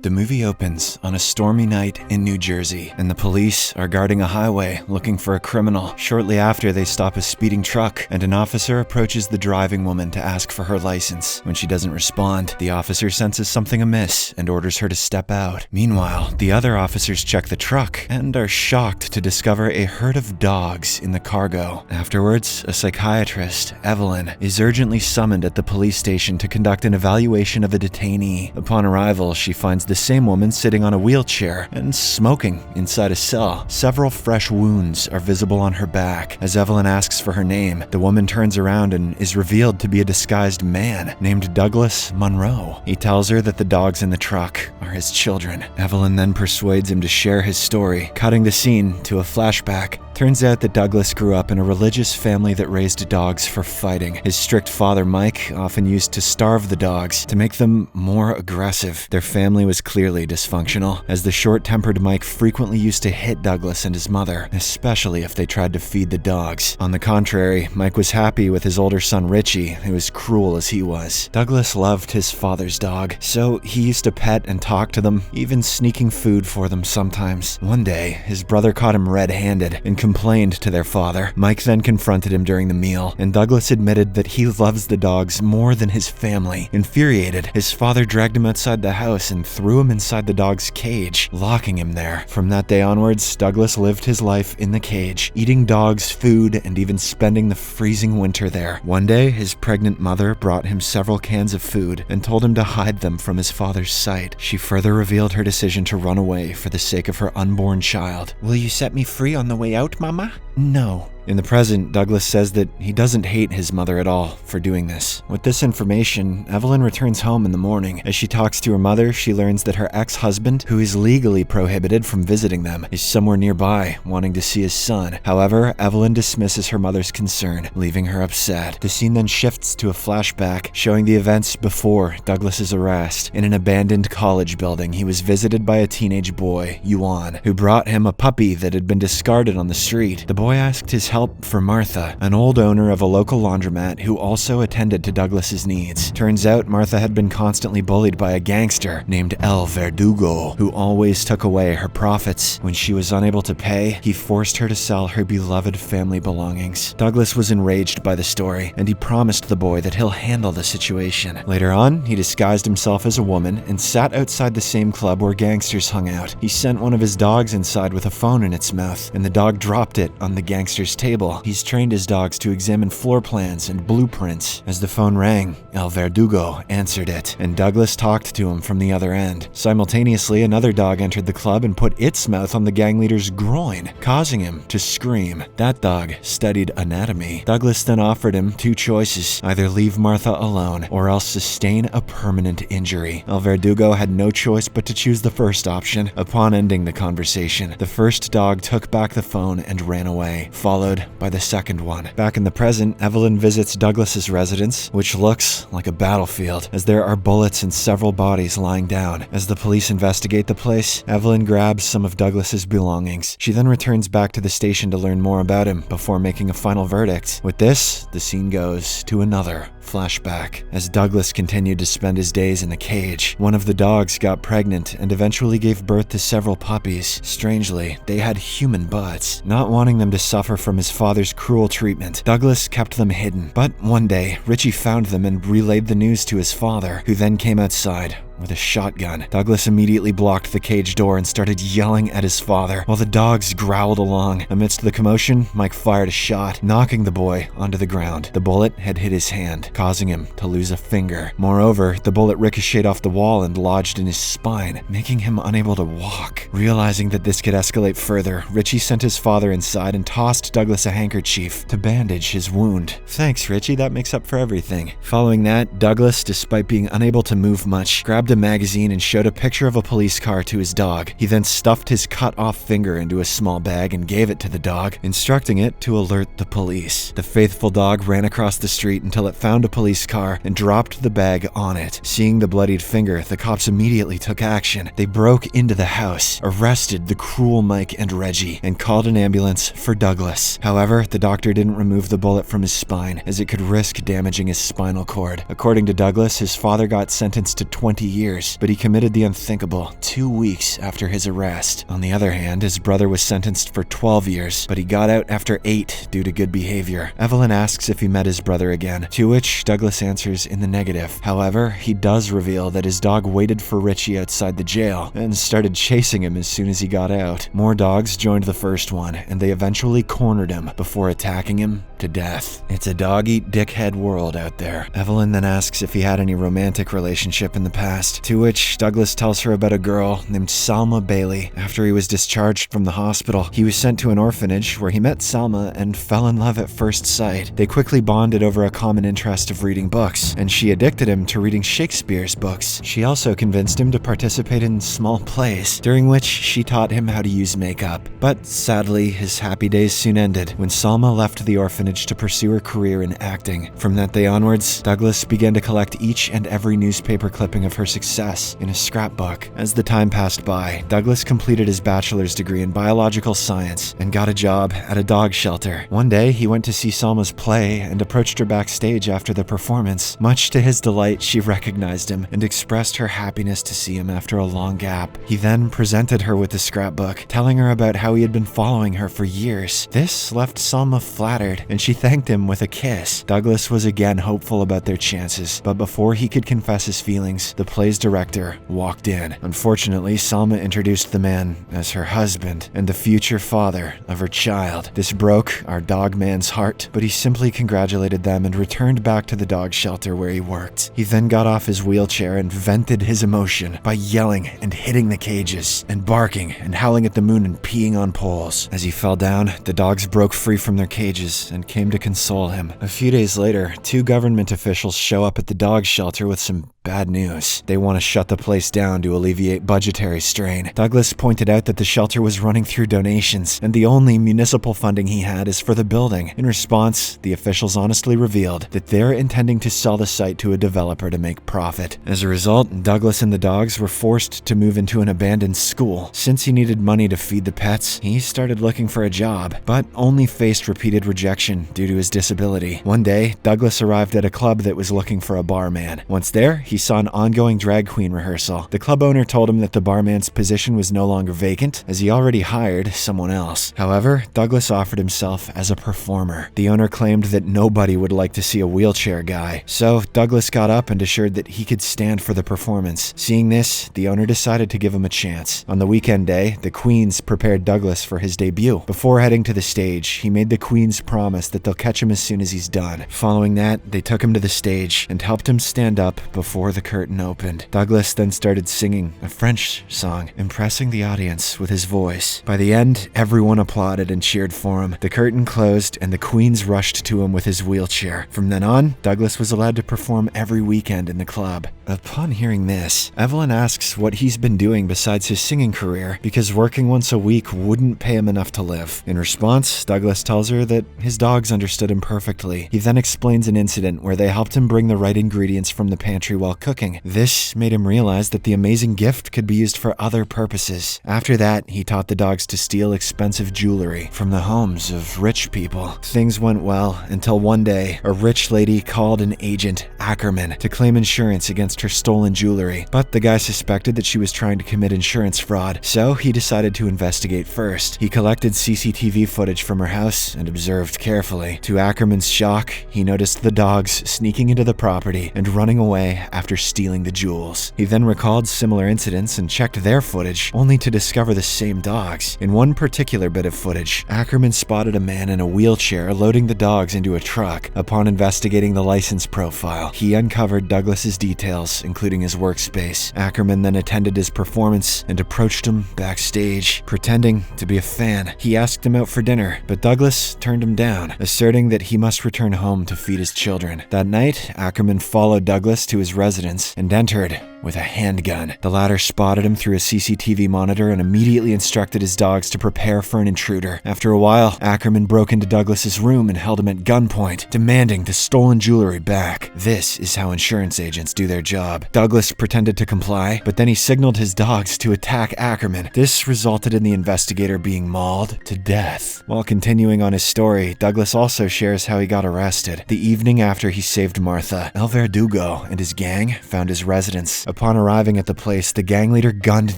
The movie opens on a stormy night in New Jersey, and the police are guarding a highway looking for a criminal. Shortly after, they stop a speeding truck, and an officer approaches the driving woman to ask for her license. When she doesn't respond, the officer senses something amiss and orders her to step out. Meanwhile, the other officers check the truck and are shocked to discover a herd of dogs in the cargo. Afterwards, a psychiatrist, Evelyn, is urgently summoned at the police station to conduct an evaluation of a detainee. Upon arrival, she finds the same woman sitting on a wheelchair and smoking inside a cell. Several fresh wounds are visible on her back. As Evelyn asks for her name, the woman turns around and is revealed to be a disguised man named Douglas Monroe. He tells her that the dogs in the truck are his children. Evelyn then persuades him to share his story, cutting the scene to a flashback. Turns out that Douglas grew up in a religious family that raised dogs for fighting. His strict father, Mike, often used to starve the dogs to make them more aggressive. Their family was clearly dysfunctional, as the short-tempered Mike frequently used to hit Douglas and his mother, especially if they tried to feed the dogs. On the contrary, Mike was happy with his older son Richie, who was cruel as he was. Douglas loved his father's dog, so he used to pet and talk to them, even sneaking food for them sometimes. One day, his brother caught him red-handed and complained to their father. Mike then confronted him during the meal, and Douglas admitted that he loves the dogs more than his family. Infuriated, his father dragged him outside the house and threw him inside the dog's cage, locking him there. From that day onwards, Douglas lived his life in the cage, eating dogs' food and even spending the freezing winter there. One day, his pregnant mother brought him several cans of food and told him to hide them from his father's sight. She further revealed her decision to run away for the sake of her unborn child. "Will you set me free on the way out, Mama?" "No." In the present, Douglas says that he doesn't hate his mother at all for doing this. With this information, Evelyn returns home in the morning. As she talks to her mother, she learns that her ex-husband, who is legally prohibited from visiting them, is somewhere nearby, wanting to see his son. However, Evelyn dismisses her mother's concern, leaving her upset. The scene then shifts to a flashback, showing the events before Douglas's arrest. In an abandoned college building, he was visited by a teenage boy, Yuan, who brought him a puppy that had been discarded on the street. The boy asked his help for Martha, an old owner of a local laundromat who also attended to Douglas's needs. Turns out Martha had been constantly bullied by a gangster named El Verdugo, who always took away her profits. When she was unable to pay, he forced her to sell her beloved family belongings. Douglas was enraged by the story, and he promised the boy that he'll handle the situation. Later on, he disguised himself as a woman and sat outside the same club where gangsters hung out. He sent one of his dogs inside with a phone in its mouth, and the dog dropped it on the gangster's table. He's trained his dogs to examine floor plans and blueprints. As the phone rang, El Verdugo answered it, and Douglas talked to him from the other end. Simultaneously, another dog entered the club and put its mouth on the gang leader's groin, causing him to scream. That dog studied anatomy. Douglas then offered him two choices: either leave Martha alone or else sustain a permanent injury. El Verdugo had no choice but to choose the first option. Upon ending the conversation, the first dog took back the phone and ran away, followed by the second one. Back in the present, Evelyn visits Douglas's residence, which looks like a battlefield, as there are bullets and several bodies lying down. As the police investigate the place, Evelyn grabs some of Douglas's belongings. She then returns back to the station to learn more about him before making a final verdict. With this, the scene goes to another flashback. As Douglas continued to spend his days in the cage, one of the dogs got pregnant and eventually gave birth to several puppies. Strangely, they had human butts. Not wanting them to suffer from his father's cruel treatment, Douglas kept them hidden. But one day, Richie found them and relayed the news to his father, who then came outside with a shotgun. Douglas immediately blocked the cage door and started yelling at his father, while the dogs growled along. Amidst the commotion, Mike fired a shot, knocking the boy onto the ground. The bullet had hit his hand, causing him to lose a finger. Moreover, the bullet ricocheted off the wall and lodged in his spine, making him unable to walk. Realizing that this could escalate further, Richie sent his father inside and tossed Douglas a handkerchief to bandage his wound. "Thanks, Richie, that makes up for everything." Following that, Douglas, despite being unable to move much, grabbed a magazine and showed a picture of a police car to his dog. He then stuffed his cut-off finger into a small bag and gave it to the dog, instructing it to alert the police. The faithful dog ran across the street until it found a police car and dropped the bag on it. Seeing the bloodied finger, the cops immediately took action. They broke into the house, arrested the cruel Mike and Reggie, and called an ambulance for Douglas. However, the doctor didn't remove the bullet from his spine, as it could risk damaging his spinal cord. According to Douglas, his father got sentenced to 20 years years, but he committed the unthinkable 2 weeks after his arrest. On the other hand, his brother was sentenced for 12 years, but he got out after 8 due to good behavior. Evelyn asks if he met his brother again, to which Douglas answers in the negative. However, he does reveal that his dog waited for Richie outside the jail and started chasing him as soon as he got out. More dogs joined the first one, and they eventually cornered him before attacking him to death. It's a dog-eat-dickhead world out there. Evelyn then asks if he had any romantic relationship in the past, to which Douglas tells her about a girl named Salma Bailey. After he was discharged from the hospital, he was sent to an orphanage where he met Salma and fell in love at first sight. They quickly bonded over a common interest of reading books, and she addicted him to reading Shakespeare's books. She also convinced him to participate in small plays, during which she taught him how to use makeup. But sadly, his happy days soon ended when Salma left the orphanage to pursue her career in acting. From that day onwards, Douglas began to collect each and every newspaper clipping of her success in a scrapbook. As the time passed by, Douglas completed his bachelor's degree in biological science and got a job at a dog shelter. One day, he went to see Salma's play and approached her backstage after the performance. Much to his delight, she recognized him and expressed her happiness to see him after a long gap. He then presented her with the scrapbook, telling her about how he had been following her for years. This left Salma flattered, and she thanked him with a kiss. Douglas was again hopeful about their chances, but before he could confess his feelings, the play's director walked in. Unfortunately, Salma introduced the man as her husband and the future father of her child. This broke our Dogman's heart, but he simply congratulated them and returned back to the dog shelter where he worked. He then got off his wheelchair and vented his emotion by yelling and hitting the cages and barking and howling at the moon and peeing on poles. As he fell down, the dogs broke free from their cages and came to console him. A few days later, 2 government officials show up at the dog shelter with some bad news. They want to shut the place down to alleviate budgetary strain. Douglas pointed out that the shelter was running through donations, and the only municipal funding he had is for the building. In response, the officials honestly revealed that they're intending to sell the site to a developer to make profit. As a result, Douglas and the dogs were forced to move into an abandoned school. Since he needed money to feed the pets, he started looking for a job, but only faced repeated rejection due to his disability. One day, Douglas arrived at a club that was looking for a barman. Once there, he saw an ongoing drag queen rehearsal. The club owner told him that the barman's position was no longer vacant, as he already hired someone else. However, Douglas offered himself as a performer. The owner claimed that nobody would like to see a wheelchair guy, so Douglas got up and assured that he could stand for the performance. Seeing this, the owner decided to give him a chance. On the weekend day, the queens prepared Douglas for his debut. Before heading to the stage, he made the queens promise that they'll catch him as soon as he's done. Following that, they took him to the stage and helped him stand up before the curtain opened. Douglas then started singing a French song, impressing the audience with his voice. By the end, everyone applauded and cheered for him. The curtain closed and the queens rushed to him with his wheelchair. From then on, Douglas was allowed to perform every weekend in the club. Upon hearing this, Evelyn asks what he's been doing besides his singing career, because working once a week wouldn't pay him enough to live. In response, Douglas tells her that his dogs understood him perfectly. He then explains an incident where they helped him bring the right ingredients from the pantry while cooking. This made him realize that the amazing gift could be used for other purposes. After that, he taught the dogs to steal expensive jewelry from the homes of rich people. Things went well until one day, a rich lady called an agent, Ackerman, to claim insurance against her stolen jewelry, but the guy suspected that she was trying to commit insurance fraud, so he decided to investigate first. He collected CCTV footage from her house and observed carefully. To Ackerman's shock, he noticed the dogs sneaking into the property and running away after stealing the jewels. He then recalled similar incidents and checked their footage, only to discover the same dogs. In one particular bit of footage, Ackerman spotted a man in a wheelchair loading the dogs into a truck. Upon investigating the license profile, he uncovered Douglas's details, including his workspace. Ackerman then attended his performance and approached him backstage, pretending to be a fan. He asked him out for dinner, but Douglas turned him down, asserting that he must return home to feed his children. That night, Ackerman followed Douglas to his residence and entered with a handgun. The latter spotted him through a CCTV monitor and immediately instructed his dogs to prepare for an intruder. After a while, Ackerman broke into Douglas's room and held him at gunpoint, demanding the stolen jewelry back. This is how insurance agents do their job. Douglas pretended to comply, but then he signaled his dogs to attack Ackerman. This resulted in the investigator being mauled to death. While continuing on his story, Douglas also shares how he got arrested. The evening after he saved Martha, El Verdugo and his gang found his residence. Upon arriving at the place, the gang leader gunned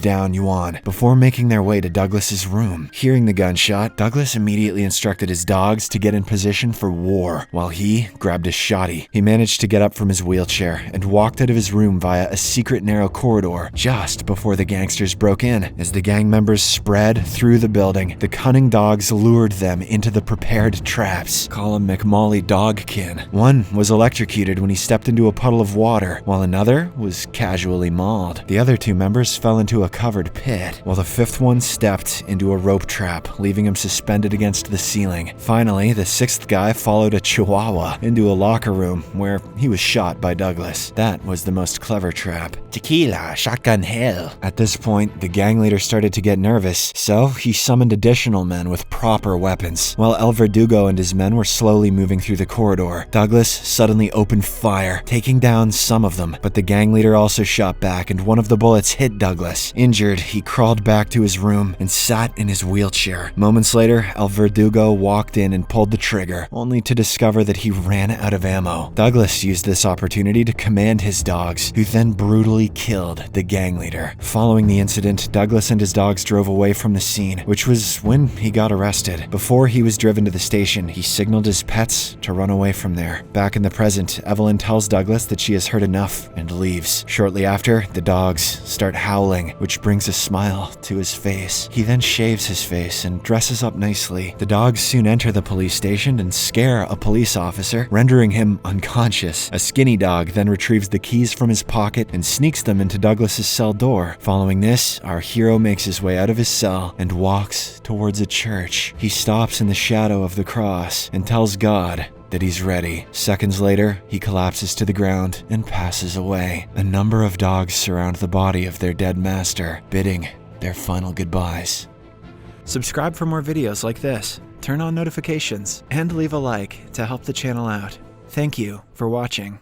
down Yuan before making their way to Douglas's room. Hearing the gunshot, Douglas immediately instructed his dogs to get in position for war, while he grabbed a shotty. He managed to get up from his wheelchair and walked out of his room via a secret narrow corridor just before the gangsters broke in. As the gang members spread through the building, the cunning dogs lured them into the prepared traps. Call him McMolly Dogkin. One was electrocuted when he stepped into a puddle of water, while another was casually mauled. The other two members fell into a covered pit, while the fifth one stepped into a rope trap, leaving him suspended against the ceiling. Finally, the sixth guy followed a chihuahua into a locker room where he was shot by Douglas. That was the most clever trap. Tequila, shotgun hell. At this point, the gang leader started to get nervous, so he summoned additional men with proper weapons. While El Verdugo and his men were slowly moving through the corridor, Douglas suddenly opened fire, taking down some of them, but the gang leader also shot back and one of the bullets hit Douglas. Injured, he crawled back to his room and sat in his wheelchair. Moments later, El Verdugo walked in and pulled the trigger, only to discover that he ran out of ammo. Douglas used this opportunity to command his dogs, who then brutally killed the gang leader. Following the incident, Douglas and his dogs drove away from the scene, which was when he got arrested. Before he was driven to the station, he signaled his pets to run away from there. Back in the present, Evelyn tells Douglas that she has heard enough and leaves. Shortly after, the dogs start howling, which brings a smile to his face. He then shaves his face and dresses up nicely. The dogs soon enter the police station and scare a police officer, rendering him unconscious. A skinny dog then retrieves the keys from his pocket and sneaks them into Douglas's cell door. Following this, our hero makes his way out of his cell and walks towards a church. He stops in the shadow of the cross and tells God that he's ready. Seconds later, he collapses to the ground and passes away. A number of dogs surround the body of their dead master, bidding their final goodbyes. Subscribe for more videos like this, turn on notifications, and leave a like to help the channel out. Thank you for watching.